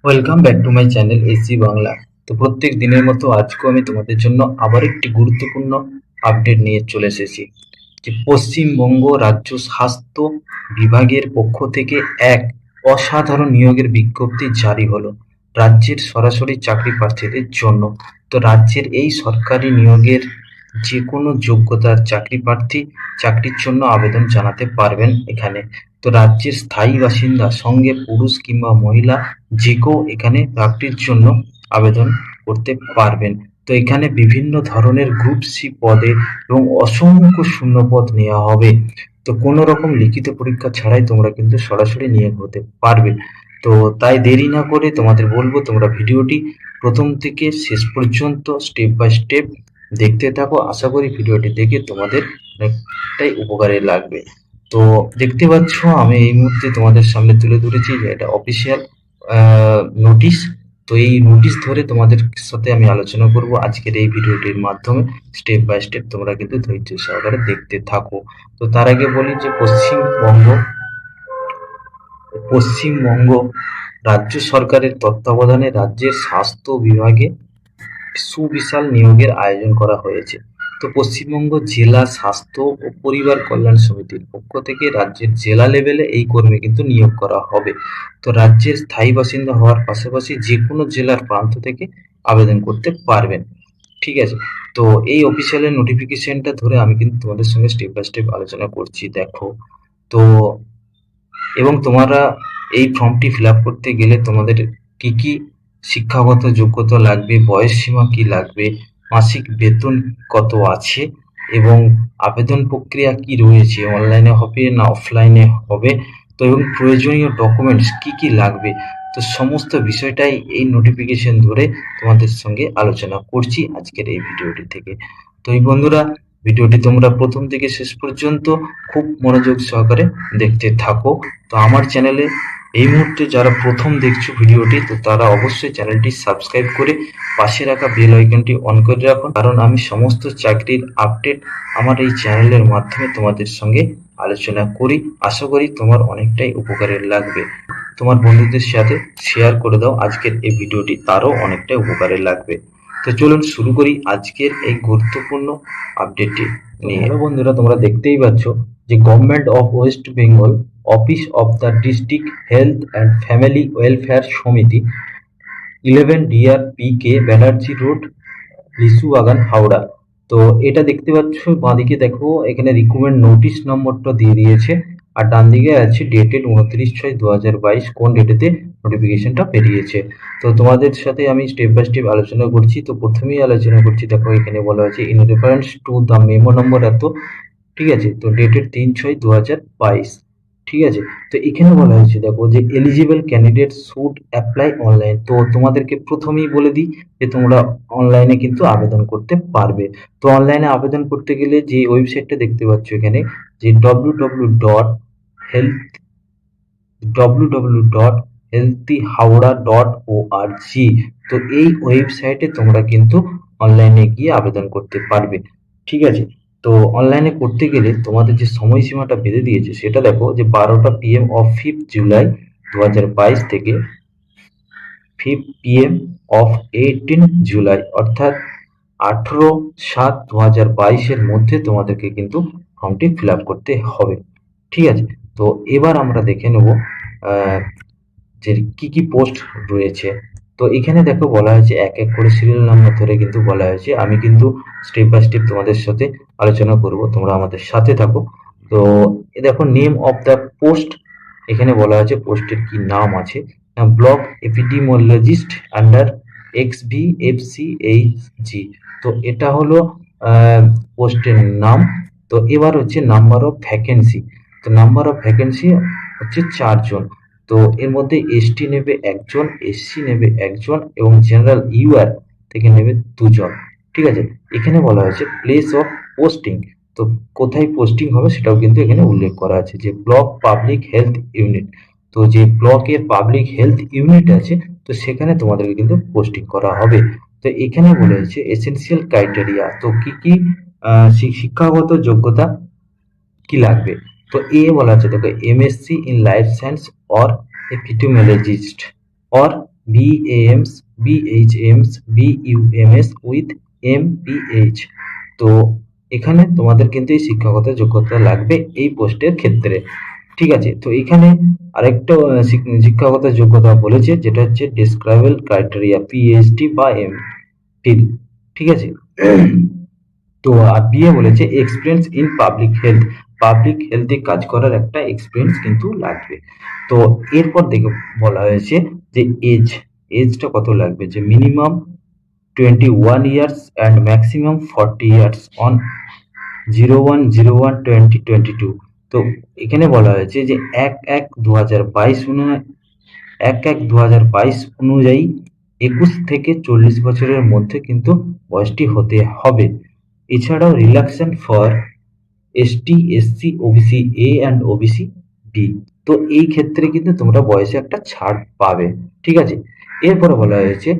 Welcome back to my channel SG Bangla. তো প্রত্যেক দিনের মতো আজকেও আমি তোমাদের জন্য আবার একটি গুরুত্বপূর্ণ আপডেট নিয়ে চলে এসেছি। যে পশ্চিমবঙ্গ রাজ্য স্বাস্থ্য বিভাগের পক্ষ থেকে এক অসাধারণ নিয়োগের বিজ্ঞপ্তি জারি হলো রাজ্যের সরাসরি চাকরি প্রার্থীদের জন্য। তো রাজ্যের এই সরকারি নিয়োগের যে কোনো যোগ্যতার চাকরি প্রার্থী চাকরির জন্য আবেদন জানাতে পারবেন এখানে। তো রাজ্যের স্থায়ী বাসিন্দা সঙ্গে পুরুষ কিংবা মহিলা যে কেউ এখানে চাকরির জন্য আবেদন করতে পারবেন। তো এখানে বিভিন্ন ধরনের গ্রুপ সি পদে এবং অসংখ্য শূন্যপদ নেওয়া হবে। তো কোনো রকম লিখিত পরীক্ষা ছাড়াই তোমরা কিন্তু সরাসরি নিয়োগ হতে পারবে। তো তাই দেরি না করে তোমাদের বলবো তোমরা ভিডিওটি প্রথম থেকে শেষ পর্যন্ত স্টেপ বাই স্টেপ দেখতে থাকো। আশা করি ভিডিওটি দেখে তোমাদের অনেকটাই উপকারে লাগবে। তো দেখতে পাচ্ছ আমি এই মুহূর্তে তোমাদের সামনে তুলে ধরেছি যে এটা অফিসিয়াল নোটিশ। তো এই নোটিশ ধরে তোমাদের সাথে আমি আলোচনা করব আজকের এই ভিডিওটির মাধ্যমে। স্টেপ বাই স্টেপ তোমরা কিন্তু ধৈর্য সহকারে দেখতে থাকো। তো তার আগে বলি যে পশ্চিমবঙ্গ রাজ্য সরকারের তত্ত্বাবধানে রাজ্যের স্বাস্থ্য বিভাগে সুবিশাল নিয়োগের আয়োজন করা হয়েছে। তো পশ্চিমবঙ্গ জেলা স্বাস্থ্য ও পরিবার কল্যাণ সমিতির পক্ষ থেকে রাজ্যের জেলা লেভেলে এই কর্মী কিন্তু নিয়োগ করা হবে। তো রাজ্যের স্থায়ী বাসিন্দা হওয়ার পাশাপাশি যে কোনো জেলার প্রান্ত থেকে আবেদন করতে পারবেন। ঠিক আছে। তো এই অফিসিয়াল নোটিফিকেশনটা ধরে আমি কিন্তু তোমাদের সঙ্গে স্টেপ বাই স্টেপ আলোচনা করছি, দেখো। তো এবং তোমরা এই ফর্মটি ফিল আপ করতে গেলে তোমাদের কি কি শিক্ষাগত যোগ্যতা লাগবে, বয়স সীমা কি লাগবে, মাসিক বেতন কত আছে এবং আবেদন প্রক্রিয়া কি রয়েছে, অনলাইনে হবে না অফলাইনে হবে, তো এবং প্রয়োজনীয় ডকুমেন্টস কি কি লাগবে, তো সমস্ত বিষয়টাই এই নোটিফিকেশন ধরে তোমাদের সঙ্গে আলোচনা করছি আজকের এই ভিডিওটি থেকে। তো এই বন্ধুরা, ভিডিওটি তোমরা প্রথম থেকে শেষ পর্যন্ত খুব মনোযোগ সহকারে দেখতে থাকো। তো আমার চ্যানেলে এই মুহূর্তে যারা প্রথম দেখছো ভিডিওটি, তো তারা অবশ্যই চ্যানেলটি সাবস্ক্রাইব করে পাশে রাখা বেল আইকনটি অন করে রাখুন, কারণ আমি সমস্ত চাকরির আপডেট আমার এই চ্যানেলের মাধ্যমে তোমাদের সঙ্গে আলোচনা করি। আশা করি তোমার অনেকটাই উপকারে লাগবে। তোমার বন্ধুদের সাথে শেয়ার করে দাও আজকের এই ভিডিওটি, তারও অনেকটাই উপকারে লাগবে। তো চলুন শুরু করি আজকের এই গুরুত্বপূর্ণ আপডেটটি নিয়ে। হ্যালো বন্ধুরা, তোমরা দেখতেই পাচ্ছ যে government of West Bengal office of the district health and family welfare সমিতি 11 D R P K Banerjee road, Lichubagan, Howrah. তো এটা দেখতে পাচ্ছ, বাঁদিকে দেখো এখানে রিক্রুটমেন্ট নোটিশ নম্বরটা দিয়ে দিয়েছে, আর ডান দিকে আছে ডেটেড 29/6/2022, কোন ডেটেতে নোটিফিকেশনটা বেরিয়েছে। তো তোমাদের সাথে আমি স্টেপ বাই স্টেপ আলোচনা করছি। তো প্রথমেই আলোচনা করছি, দেখো এখানে বলা হয়েছে in reference to the memo number এত, ঠিক আছে। তো ডেটেড 3/6/2022, ঠিক আছে। তো এখানে বলা হয়েছে দেখো যে eligible candidate should apply online. তো তোমাদেরকে প্রথমেই বলে দিই যে তোমরা অনলাইনে কিন্তু আবেদন করতে পারবে। তো অনলাইনে আবেদন করতে গেলে যে ওয়েবসাইটটা দেখতে পাচ্ছ এখানে, যে www.healthyhaura.org, তো এই ওয়েবসাইটে তোমরা কিন্তু অনলাইনে গিয়ে আবেদন করতে পারবে, ঠিক আছে। তো অনলাইনে করতে গেলে তোমাদের যে সময়সীমাটা বেঁধে দিয়েছে সেটা দেখো, যে 12টা PM অফ 5 জুলাই 2022 থেকে 5 PM অফ 18 জুলাই, অর্থাৎ 18/7/2022 মধ্যে তোমাদেরকে কিন্তু ফর্মটি ফিল আপ করতে হবে, ঠিক আছে। তো এবার আমরা দেখে নেব যে কি কি পোস্ট রয়েছে। তো এখানে দেখো বলা হয়েছে এক এক করে সিরিয়াল নাম্বার ধরে কিন্তু বলা হয়েছে। আমি কিন্তু স্টেপ বাই স্টেপ তোমাদের সাথে আলোচনা করব, তোমরা আমাদের সাথে থাকো। তো দেখো নেম অফ দ্য পোস্ট, এখানে বলা হয়েছে পোস্টের কি নাম আছে, ব্লক এপিডিমোলজিস্ট আন্ডার XVFCHG। তো এটা হলো পোস্টের নাম। তো এবার হচ্ছে নাম্বার অফ ভ্যাকেন্সি। তো নাম্বার অফ ভ্যাকেন্সি হচ্ছে 4 জন। তো এর মধ্যে এসটি নেবে 1 জন, এসসি নেবে 1 জন এবং জেনারেল ইউআর থেকে নেবে 2 জন, ঠিক আছে। এখানে বলা হয়েছে প্লেস অফ পোস্টিং, তো কোথায় পোস্টিং হবে সেটাও কিন্তু এখানে উল্লেখ করা আছে, যে ব্লক পাবলিক হেলথ ইউনিট। তো যে ব্লকের পাবলিক হেলথ ইউনিট আছে, তো সেখানে তোমাদেরকে কিন্তু পোস্টিং করা হবে। তো এখানে বলা হয়েছে এসেনশিয়াল ক্রাইটেরিয়া, তো কি কি শিক্ষাগত যোগ্যতা কি লাগবে। তো বলা আছে দেখো MSc in life science or epidemiologist or BAMS, BHMS, BUMS with MPH। তো এখানে তোমাদের কিন্তু এই শিক্ষাগত যোগ্যতা লাগবে এই পোস্টের ক্ষেত্রে। ঠিক আছে, তো এখানে আরেকটা শিক্ষাগত যোগ্যতা বলেছে, যেটা হচ্ছে ডেসক্রাইবেল ক্রাইটেরিয়া পিএইচডি বা এমফিল। ঠিক আছে, তো আর বিয়ে বলেছে experience in public health, public হেলথে কাজ করার একটা এক্সপিরিয়েন্স কিন্তু লাগবে। তো এরপর দেখে বলা হয়েছে যে এজটা কত লাগবে, যে minimum 21 years and maximum 40 years on 01/01/2022। তো এখানে বলা হয়েছে যে 1/1/2022 অনুযায়ী 21 থেকে 40 বছরের মধ্যে কিন্তু বয়সটি হতে হবে। এছাড়াও relaxation for ST, SC, OBC A and OBC B. তো এই ক্ষেত্রে কিন্তু তোমরা বয়সে একটা ছাড় পাবে। ঠিক আছে, এরপরে বলা হয়েছে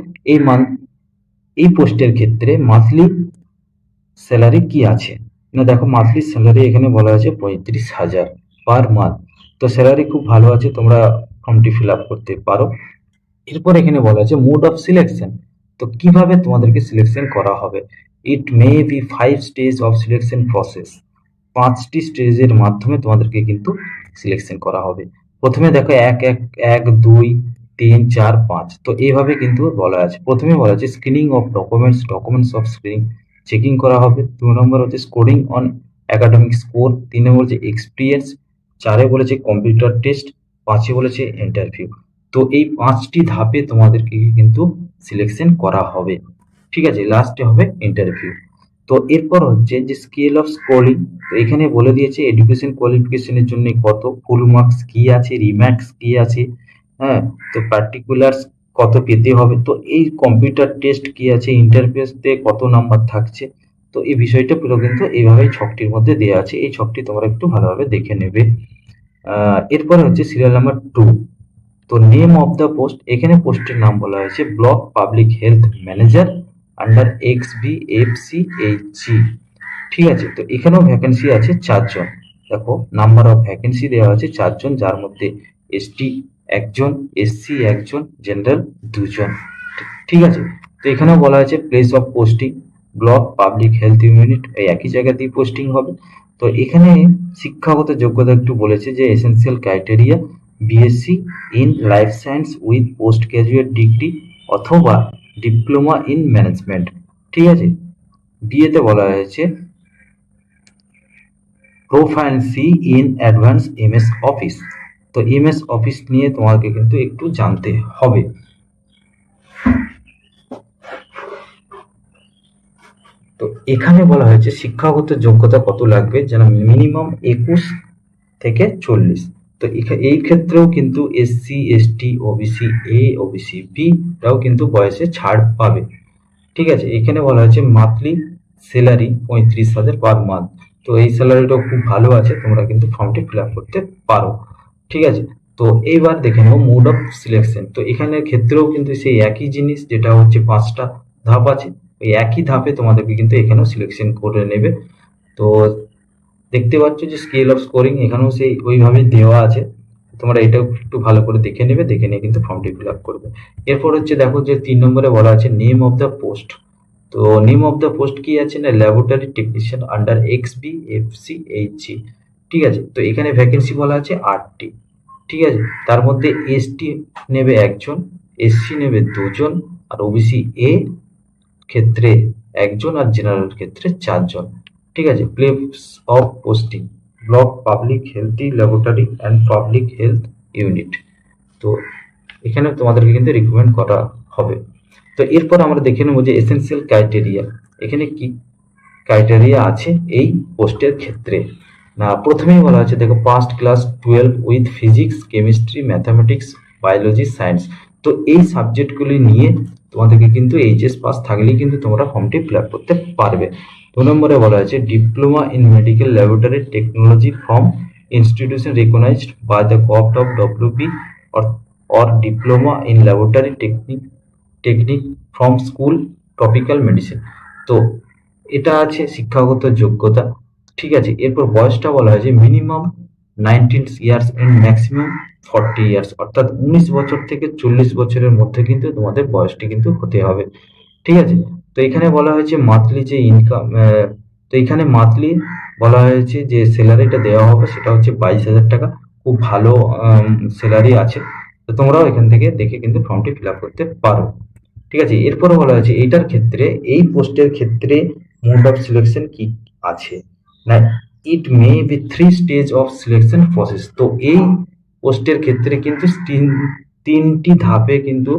এই পোস্টের ক্ষেত্রে মান্থলি স্যালারি কি আছে না, দেখো মান্থলি স্যালারি এখানে বলা আছে 35,000 পার মান্থ। তো স্যালারি খুব ভালো আছে, তোমরা ফর্মটি ফিল আপ করতে পারো। এরপর এখানে বলা আছে মোড অফ সিলেকশন। তো কিভাবে তোমাদেরকে সিলেকশন করা হবে, it may be 5 stage of selection process. 5টি স্টেজের মাধ্যমে তোমাদেরকে কিন্তু সিলেকশন করা হবে। প্রথমে দেখো 1, 1, 2, 3, 4, 5। তো এইভাবে কিন্তু বলা আছে। প্রথমে বলা আছে screening of documents of screening checking করা হবে। 2 নম্বর হচ্ছে স্কোরিং অন একাডেমিক স্কোর। 3 নম্বর হচ্ছে এক্সপিরিয়েন্স। 4-এ বলেছে কম্পিউটার টেস্ট। 5-এ বলেছে ইন্টারভিউ। তো এই 5টি ধাপে তোমাদেরকে কিন্তু সিলেকশন করা হবে। ঠিক আছে, লাস্টে হবে ইন্টারভিউ। তো এরপর হচ্ছে যে স্কেল অফ স্কোরিং। তো এখানে বলে দিয়েছে এডুকেশন কোয়ালিফিকেশনের জন্য কত, ফুল মার্কস কি আছে, রিমার্কস কি আছে, হ্যাঁ, তো পার্টিকুলার্স কত পেতে হবে, তো এই কম্পিউটার টেস্ট কি আছে, ইন্টারভিউতে কত নাম্বার থাকছে। তো এই বিষয়টা পুরো কিন্তু এইভাবেই ছকটির মধ্যে দেওয়া আছে। এই ছকটি তোমরা একটু ভালোভাবে দেখে নেবে। এরপরে হচ্ছে সিরিয়াল নাম্বার 2। তো নেম অফ দ্য পোস্ট, এখানে পোস্টের নাম বলা হয়েছে block public health manager under XBFCHG। ঠিক আছে, তো এখানেও ভ্যাকেন্সি আছে 4 জন। দেখো নাম্বার অফ ভ্যাকেন্সি দেওয়া আছে 4 জন, যার মধ্যে এসটি 1 জন, এসসি 1 জন, জেনারেল 2 জন। ঠিক আছে, তো এখানেও বলা হয়েছে place of posting block public health unit, এই একই জায়গাতেই পোস্টিং হবে। তো এখানে শিক্ষাগত যোগ্যতা একটু বলেছে যে essential criteria BSc in life science with post graduate degree অথবা ডিপ্লোমা ইন ম্যানেজমেন্ট। ঠিক আছে, বিএতে বলা হয়েছে প্রোফাইন্সি ইন অ্যাডভান্স এমএস অফিস। তো এমএস অফিস নিয়ে তোমাকে কিন্তু একটু জানতে হবে। তো এখানে বলা হয়েছে শিক্ষাগত যোগ্যতা কত লাগবে, যেন মিনিমাম 21 থেকে 40। তো এই ক্ষেত্রেও কিন্তু SC, ST, OBC A, OBC B রাও কিন্তু বয়সে ছাড় পাবে। ঠিক আছে, এখানে বলা হয়েছে মান্থলি স্যালারি 35,000 পার মান্থ। তো এই স্যালারিটাও খুব ভালো আছে, তোমরা কিন্তু ফর্মটি ফিল আপ করতে পারো। ঠিক আছে, তো এইবার দেখে নেবো মোড অফ সিলেকশন। তো এখানের ক্ষেত্রেও কিন্তু সেই একই জিনিস, যেটা হচ্ছে 5টা ধাপ আছে, ওই একই ধাপে তোমাদেরকে কিন্তু এখানেও সিলেকশন করে নেবে। তো দেখতে পাচ্ছ যে স্কেল অফ স্কোরিং এখানেও সেই ওইভাবে দেওয়া আছে। তোমরা এটাও একটু ভালো করে দেখে নেবে, দেখে নিয়ে কিন্তু ফর্মটি ফিল আপ করবে। এরপর হচ্ছে দেখো যে 3 নম্বরে বলা আছে নেম অফ দ্য পোস্ট। তো নেম অফ দ্য পোস্ট কি আছে না, ল্যাবরেটরি টেকনিশিয়ান আন্ডার XBFCHG। ঠিক আছে, তো এখানে ভ্যাকেন্সি বলা আছে 8টি। ঠিক আছে, তার মধ্যে এসটি নেবে 1 জন, এসসি নেবে 2 জন, আর ওবিসি এ ক্ষেত্রে 1 জন, আর জেনারেল ক্ষেত্রে 4 জন। ঠিক আছে, place of posting block public health laboratory and public health unit. তো এখানে তোমাদেরকে কিন্তু রিকমেন্ড করা হবে। তো এরপর আমরা দেখে নেবো যে এসেন্সিয়াল ক্রাইটেরিয়া, এখানে কি ক্রাইটেরিয়া আছে এই পোস্টের ক্ষেত্রে। না, প্রথমেই বলা আছে দেখো past class 12 with physics, chemistry, mathematics, biology, science. তো এই সাবজেক্টগুলি নিয়ে তোমাদেরকে কিন্তু এইচএস পাস থাকলেই কিন্তু তোমরা ফর্মটি ফিল আপ করতে পারবে। 2 নম্বরে বলা আছে diploma in medical laboratory technology from institution recognised by the government of WB or diploma in laboratory technique from school tropical medicine. তো এটা আছে শিক্ষাগত যোগ্যতা। ঠিক আছে, এরপর বয়সটা বলা হয়েছে minimum 19 years and maximum 40 years, অর্থাৎ 19 বছর থেকে 40 বছরের মধ্যে কিন্তু তোমাদের বয়সটি কিন্তু হতে হবে। ঠিক আছে, তো এখানে বলা হয়েছে মান্থলি যে ইনকাম, তো এখানে মান্থলি বলা হয়েছে যে স্যালারিটা দেওয়া হবে সেটা হচ্ছে 22,000 টাকা। খুব ভালো স্যালারি আছে, তো তোমরাও এখান থেকে দেখে কিন্তু ফর্মটি ফিল আপ করতে পারো। ঠিক আছে, এরপরে বলা হয়েছে এইটার ক্ষেত্রে, এই পোস্টের ক্ষেত্রে মোড অফ সিলেকশন কি আছে না, it may be 3 stage of selection process. তো এই পোস্টের ক্ষেত্রে কিন্তু তিনটি ধাপে কিন্তু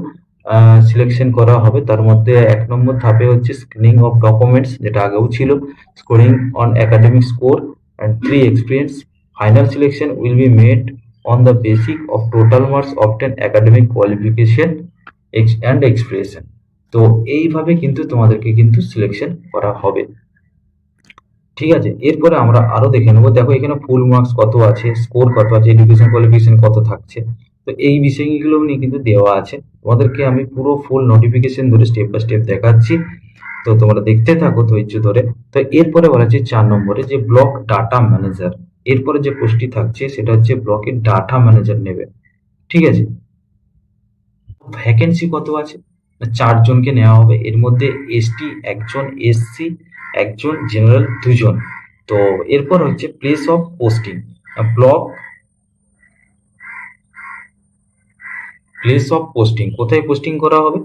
সিলেকশন করা হবে। তার মধ্যে 1 নম্বর ধাপে হচ্ছে স্ক্রিনিং অফ ডকুমেন্টস, যেটা আগেও ছিল, scoring on academic score and 3 experience. Final selection will be made on the basis of total marks obtained academic qualification and expression। তো এইভাবে কিন্তু তোমাদেরকে কিন্তু সিলেকশন করা হবে। ঠিক আছে, এরপরে আমরা আরো দেখে নেবো। দেখো এখানে ফুল মার্কস কত আছে, স্কোর কত আছে, এডুকেশন কোয়ালিফিকেশন কত থাকছে, তো এই বিষয়গুলো নিয়ে কিন্তু দেওয়া আছে। তোমাদেরকে আমি পুরো ফুল নোটিফিকেশন ধরে স্টেপ বাই স্টেপ দেখাচ্ছি, তো তোমরা দেখতে থাকো ধৈর্য ধরে। তো এরপরে বলা হচ্ছে 4 নম্বরে যে ব্লক ডাটা ম্যানেজার, এরপরে যে পোস্টটি থাকছে সেটা হচ্ছে ব্লকের ডাটা ম্যানেজার নেবে। ঠিক আছে, ভ্যাকেন্সি কত আছে, 4 জনকে নেওয়া হবে। এর মধ্যে এসটি একজন, এসসি একজন, জেনারেল 2 জন। তো এরপর হচ্ছে place of posting, block place of posting, কোথায় পোস্টিং করা হবে,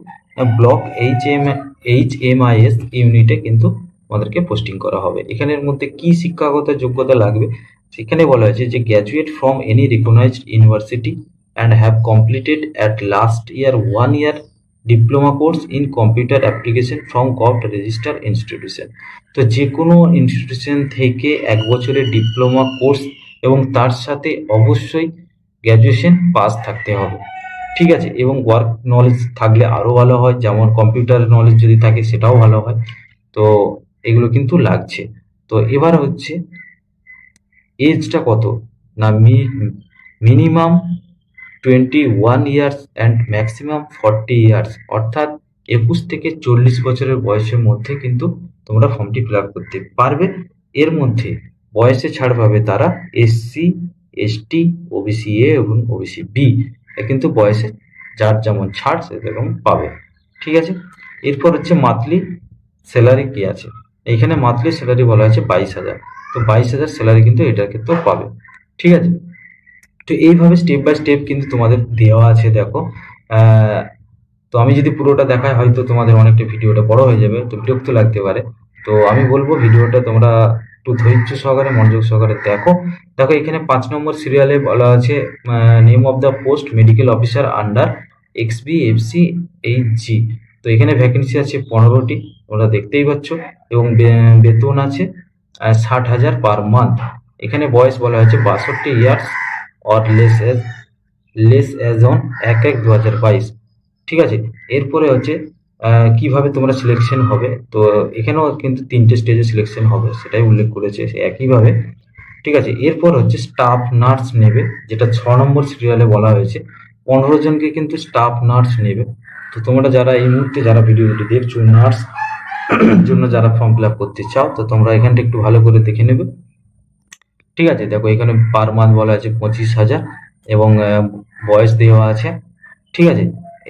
ব্লক HMIS ইউনিটে কিন্তু আমাদেরকে পোস্টিং করা হবে। এখানের মধ্যে কি শিক্ষাগত যোগ্যতা লাগবে, সেখানে বলা হয়েছে যে graduate from any recognised university and have completed at last year 1 year diploma course in computer application from government register institution. তো যে কোনো ইনস্টিটিউশন থেকে 1 বছরের ডিপ্লোমা কোর্স এবং তার সাথে অবশ্যই গ্র্যাজুয়েশন পাস থাকতে হবে। ঠিক আছে, এবং ওয়ার্ক নলেজ থাকলে আরো ভালো হয়, যেমন কম্পিউটার নলেজ যদি থাকে সেটাও ভালো হয়। তো এগুলো কিন্তু লাগছে। তো এবার হচ্ছে এজটা কত না, minimum 21 years and maximum 40 years, অর্থাৎ 21 থেকে 40 বছরের বয়সের মধ্যে কিন্তু তোমরা ফর্মটি ফিল আপ করতে পারবে। এর মধ্যে বয়সে ছাড় পাবে তারা এসসি, এসটি, ওবিসি এ এবং ওবিসি বি, কিন্তু বয়সে যার যেমন ছাড় সেরকম পাবে। ঠিক আছে, এরপর হচ্ছে মান্থলি স্যালারি কি আছে, এইখানে মান্থলি স্যালারি বলা আছে 22,000। তো 22,000 স্যালারি কিন্তু এটার ক্ষেত্রেও পাবে। ঠিক আছে, তো এইভাবে স্টেপ বাই স্টেপ কিন্তু তোমাদের দেওয়া আছে। দেখো তো আমি যদি পুরোটা দেখাই হয়তো তোমাদের অনেকটা ভিডিওটা বড় হয়ে যাবে, তো বিরক্ত লাগতে পারে। তো আমি বলবো ভিডিওটা তোমরা একটু ধৈর্য সহকারে মনোযোগ সহকারে দেখো। দেখো এখানে 5 নম্বর সিরিয়ালে বলা আছে name of the post medical officer under XBFCHG। তো এখানে ভ্যাকেন্সি আছে 15টি, তোমরা দেখতেই পাচ্ছ, এবং বেতন আছে 60,000 পার মান্থ। এখানে বয়স বলা হয়েছে 62 years or less age on 1/1/2022। ঠিক আছে, এরপরে হচ্ছে কিভাবে তোমরা সিলেকশন হবে। তো এখানেও কিন্তু 3টে স্টেজে সিলেকশন হবে, সেটাই উল্লেখ করেছে একইভাবে। ঠিক আছে, এরপর হচ্ছে স্টাফ নার্স নেবে, যেটা 6 নম্বর সিরিয়ালে বলা হয়েছে 15 জনকে কিন্তু স্টাফ নার্স নেবে। তো তোমরা যারা এই মুহূর্তে যারা ভিডিওটি দেখছো নার্স জন্য যারা ফর্ম ফিল আপ করতে চাও, তো তোমরা এখানটা একটু ভালো করে দেখে নেবে। ঠিক আছে, দেখো এখানে পার মান্থ বলা আছে 25,000 এবং বয়স দেওয়া আছে। ঠিক আছে,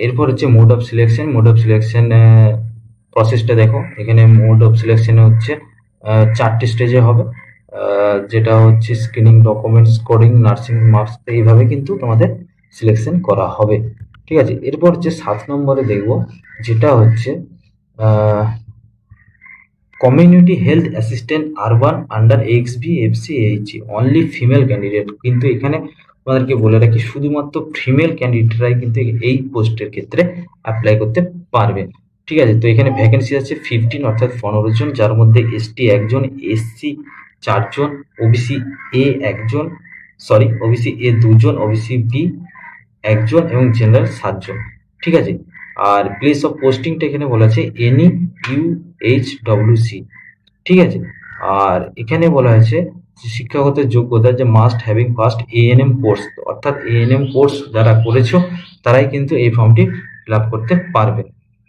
এরপর হচ্ছে mode of selection. Mode of selection প্রসেসটা দেখো, এখানে মোড অফ সিলেকশন হচ্ছে 4টে স্টেজে হবে, যেটা হচ্ছে screening, documents, coding, nursing marks, এইভাবে কিন্তু তোমাদের সিলেকশন করা হবে। ঠিক আছে, এরপর হচ্ছে 7 নম্বরে দেখবো, যেটা হচ্ছে community health assistant urban under XBFCHG only female candidate. কিন্তু এখানে তোমাদেরকে বলে রাখি শুধুমাত্র ফিমেল ক্যান্ডিডেটরাই কিন্তু এই পোস্টের ক্ষেত্রে অ্যাপ্লাই করতে পারবে। ঠিক আছে, তো এখানে ভ্যাকেন্সি আছে 15 অর্থাৎ 15 জন, যার মধ্যে এসটি একজন, এসসি 4 জন, ওবিসি এ একজন, ওবিসি এ 2 জন, ওবিসি বি একজন এবং জেনারেল 7 জন। ঠিক আছে, আর প্লেস অফ পোস্টিংটা এখানে বলা আছে NUHWC। ঠিক আছে, আর এখানে বলা আছে শিক্ষাগত যোগ্যতা যে must having first ANM course, অর্থাৎ ANM কোর্স যারা করেছো তারাই কিন্তু এই ফর্মটি ফিল আপ করতে পারবে।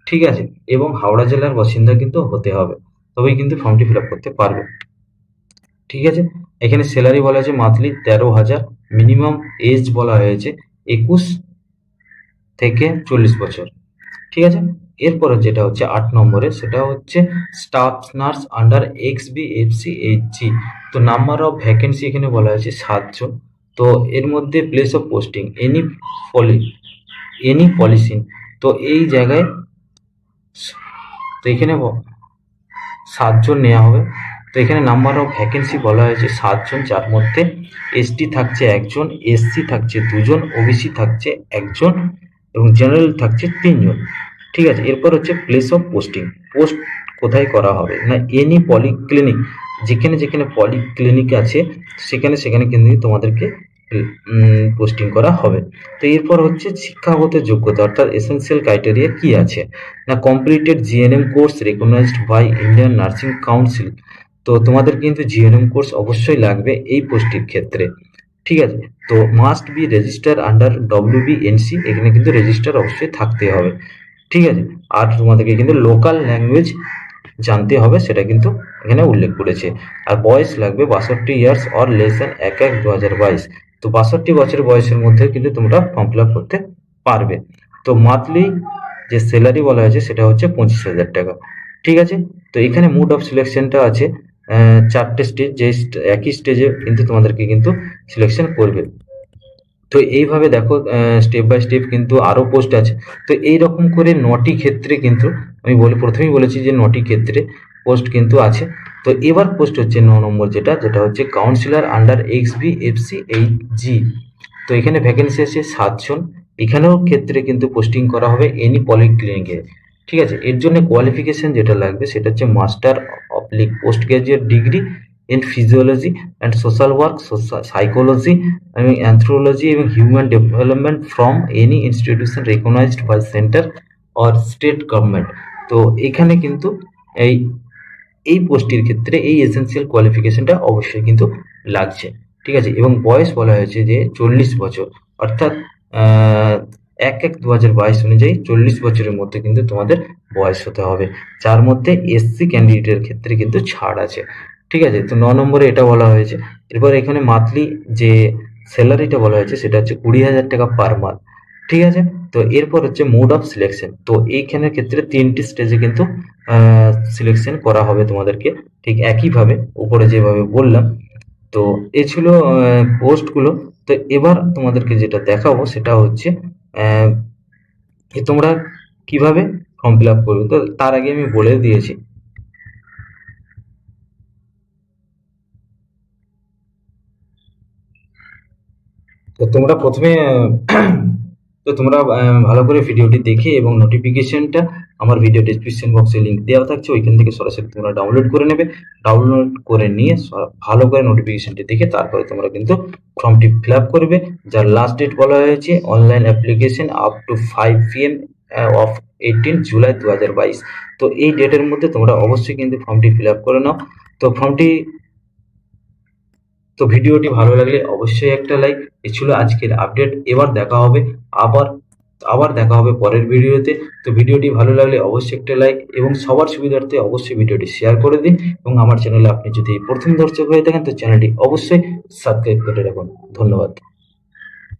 ঠিক আছে, এবং হাওড়া জেলার বাসিন্দা কিন্তু হতে হবে, তবেই কিন্তু ফর্মটি ফিল আপ করতে পারবে। ঠিক আছে, এখানে স্যালারি বলা হয়েছে মান্থলি 13,000, মিনিমাম এজ বলা হয়েছে 21 থেকে 40 বছর। ঠিক আছে, এরপরে যেটা হচ্ছে 8 নম্বরে, সেটা হচ্ছে স্টাফ নার্স আন্ডার XBFCHG। তো নাম্বার অফ ভ্যাকেন্সি এখানে বলা হয়েছে 7 জন। তো এর মধ্যে place of posting any polythene. তো এই জায়গায় তো এখানে 7 জন নেওয়া হবে। তো এখানে নাম্বার অফ ভ্যাকেন্সি বলা হয়েছে 7 জন, যার মধ্যে এসটি থাকছে 1 জন, এসসি থাকছে 2 জন, ওবিসি থাকছে 1 জন এবং জেনারেল থাকছে 3 জন। ঠিক আছে, এরপর হচ্ছে প্লেস অফ পোস্টিং। পোস্ট কোথায় করা হবে না, এনি পলিক্লিনিক, যেখানে যেখানে পলিক্লিনিক আছে সেখানে সেখানে কিন্তু তোমাদেরকে পোস্টিং করা হবে। তো এরপর হচ্ছে শিক্ষাগত যোগ্যতা, অর্থাৎ এসেন্সিয়াল ক্রাইটেরিয়া কি আছে না, completed GNM course recognised by Indian nursing council. তো তোমাদের কিন্তু জিএনএম কোর্স অবশ্যই লাগবে এই পোস্টের ক্ষেত্রে। ঠিক আছে, তো must be register under WBNC, এখানে কিন্তু রেজিস্টার অবশ্যই থাকতে হবে। ঠিক আছে, আর তোমাদেরকে কিন্তু লোকাল ল্যাঙ্গুয়েজ জানতে হবে, সেটা কিন্তু এখানে উল্লেখ করেছে। আর বয়স লাগবে 62 ইয়ার্স অর লেস দেন 1/1/2022। তো 62 বছর বয়সের মধ্যে কিন্তু তোমরা ফর্ম ফিল আপ করতে পারবে। তো মান্থলি যে স্যালারি বলা হয়েছে সেটা হচ্ছে 25,000 টাকা। ঠিক আছে, তো এখানে মুড অফ সিলেকশনটা আছে 4টে স্টেজ, যে একই স্টেজে কিন্তু তোমাদেরকে কিন্তু সিলেকশন করবে। তো এইভাবে দেখো স্টেপ বাই স্টেপ কিন্তু আরো পোস্ট আছে। তো এইরকম করে 9টি ক্ষেত্রে কিন্তু আমি প্রথমেই বলেছি যে 9টি ক্ষেত্রে পোস্ট কিন্তু আছে। তো এবার পোস্ট হচ্ছে 9 নম্বর, যেটা হচ্ছে কাউন্সিলর আন্ডার XBFCHG। তো এখানে ভ্যাকেন্সি আছে 7 জন। এখানেও ক্ষেত্রে কিন্তু পোস্টিং করা হবে এনি পলিক্লিনিকে। ঠিক আছে, এর জন্য কোয়ালিফিকেশন যেটা লাগবে সেটা হচ্ছে master oblique post graduate degree in physiology and social work, psychology এবং অ্যানথ্রোলজি এবং human development from any institution recognised by centre or state government. তো এখানে কিন্তু এই এই পোস্টের ক্ষেত্রে এই এসেন্সিয়াল কোয়ালিফিকেশনটা অবশ্যই কিন্তু লাগছে। ঠিক আছে, এবং বয়স বলা হয়েছে যে 40 বছর, অর্থাৎ 1/1/2022 অনুযায়ী 40 বছরের মধ্যে কিন্তু তোমাদের বয়স হতে হবে, যার মধ্যে এসসি ক্যান্ডিডেটের ক্ষেত্রে কিন্তু ছাড় আছে। ঠিক আছে, তো 9 নম্বরে এটা বলা হয়েছে। এরপর এখানে মান্থলি যে স্যালারিটা বলা হয়েছে সেটা হচ্ছে 20,000 টাকা পার মান্থ। ঠিক আছে, তো এরপর হচ্ছে মোড অফ সিলেকশন। তো এইখানের ক্ষেত্রে 3টি স্টেজে কিন্তু সিলেকশন করা হবে তোমাদেরকে, ঠিক একইভাবে উপরে যেভাবে বললাম। তো এই ছিল পোস্টগুলো। তো এবার তোমাদেরকে যেটা দেখাবো সেটা হচ্ছে তোমরা কিভাবে ফর্ম ফিল আপ করবে। তো তার আগে আমি বলে দিয়েছি। তো তোমরা প্রথমে তো তোমরা ভালো করে ভিডিওটি দেখে এবং নোটিফিকেশনটা আমার ভিডিও ডেসক্রিপশন বক্সে লিঙ্ক দেওয়া থাকছে, ওইখান থেকে সরাসরি তোমরা ডাউনলোড করে নেবে। ডাউনলোড করে নিয়ে ভালো করে নোটিফিকেশনটি দেখে তারপরে তোমরা কিন্তু ফর্মটি ফিল আপ করবে। যার লাস্ট ডেট বলা হয়েছে online application up to 5 PM of 18 July 2022। তো এই ডেটের মধ্যে তোমরা অবশ্যই কিন্তু ফর্মটি ফিল আপ করে নাও। তো ভিডিওটি ভালো লাগলে অবশ্যই একটা লাইক। এই ছিল আজকের আপডেট। এবার দেখা হবে আবার আবার দেখা হবে পরের ভিডিওতে। তো ভিডিওটি ভালো লাগলে অবশ্যই একটা লাইক এবং সবার সুবিধার্থে অবশ্যই ভিডিওটি শেয়ার করে দিন। এবং আমার চ্যানেলে আপনি যদি প্রথম দর্শক হয়ে থাকেন তো চ্যানেলটি অবশ্যই সাবস্ক্রাইব করে রাখুন। ধন্যবাদ।